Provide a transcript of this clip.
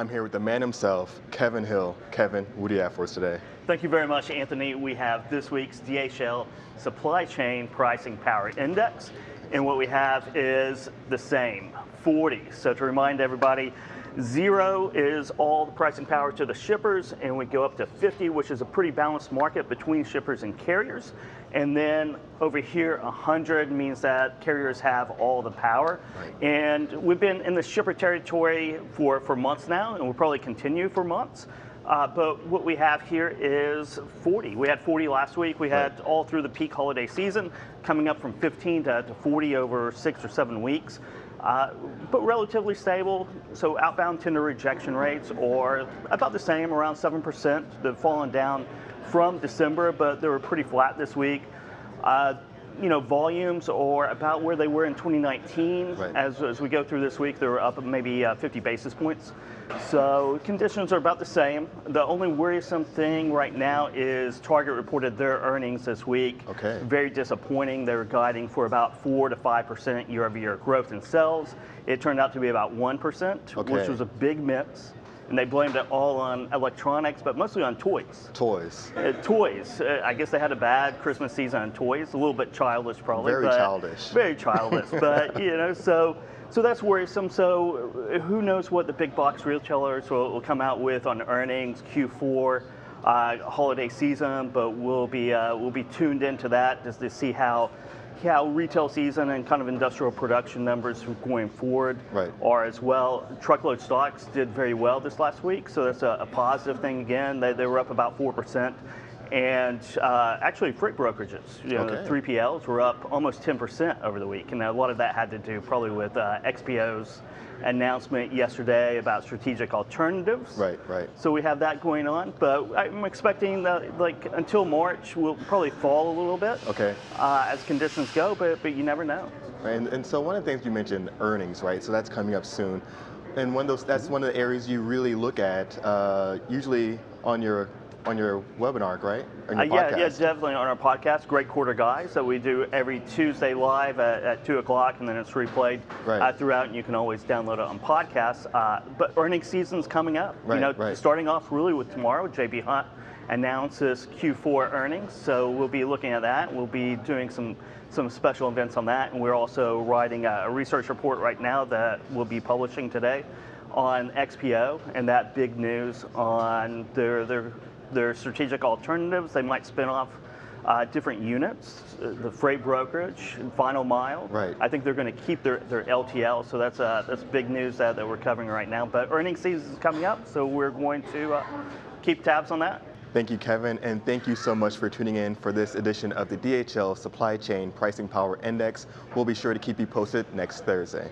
I'm here with the man himself, Kevin Hill. Kevin, what do you have for us today? Thank you very much, Anthony. We have this week's DHL Supply Chain Pricing Power Index, and what we have is the same, 40. So to remind everybody, 0 is all the pricing power to the shippers, and we go up to 50, which is a pretty balanced market between shippers and carriers. And then over here, 100 means that carriers have all the power. Right. And we've been in the shipper territory for months now, and we'll probably continue for months. But what we have here is 40. We had 40 last week. We had all through the peak holiday season, coming up from 15 to 40 over 6 or 7 weeks. But relatively stable. So outbound tender rejection rates are about the same, around 7%. They've fallen down from December, but they were pretty flat this week. Volumes are about where they were in 2019. Right. As we go through this week, they're up maybe 50 basis points. So conditions are about the same. The only worrisome thing right now is Target reported their earnings this week. Okay. Very disappointing. They were guiding for about 4 to 5% year-over-year growth in sales. It turned out to be about 1%, which was a big miss. And they blamed it all on electronics, but mostly on toys. Toys. Toys. I guess they had a bad Christmas season on toys. A little bit childish, probably. Very childish. Very childish. But so that's worrisome. So who knows what the big box retailers will come out with on earnings Q4 holiday season. But we'll be tuned into that just to see how retail season and kind of industrial production numbers going forward are as well. Truckload stocks did very well this last week, so that's a positive thing again. They were up about 4%. And actually freight brokerages, the 3PLs were up almost 10% over the week. And a lot of that had to do probably with XPO's announcement yesterday about strategic alternatives. Right. So we have that going on, but I'm expecting that until March we'll probably fall a little bit as conditions go, but you never know. Right. And so one of the things you mentioned, earnings, right? So that's coming up soon. And that's one of the areas you really look at usually on your webinar, right? On your podcast. Yeah, definitely on our podcast, Great Quarter Guys, that we do every Tuesday live at 2 o'clock, and then it's replayed throughout, and you can always download it on podcasts. But earnings season's coming up. Starting off really with tomorrow, JB Hunt announces Q4 earnings, so we'll be looking at that. We'll be doing some special events on that, and we're also writing a research report right now that we'll be publishing today on XPO, and that big news on their strategic alternatives. They might spin off different units, the freight brokerage, and final mile. Right. I think they're going to keep their LTL, so that's big news that we're covering right now. But earnings season is coming up, so we're going to keep tabs on that. Thank you, Kevin, and thank you so much for tuning in for this edition of the DHL Supply Chain Pricing Power Index. We'll be sure to keep you posted next Thursday.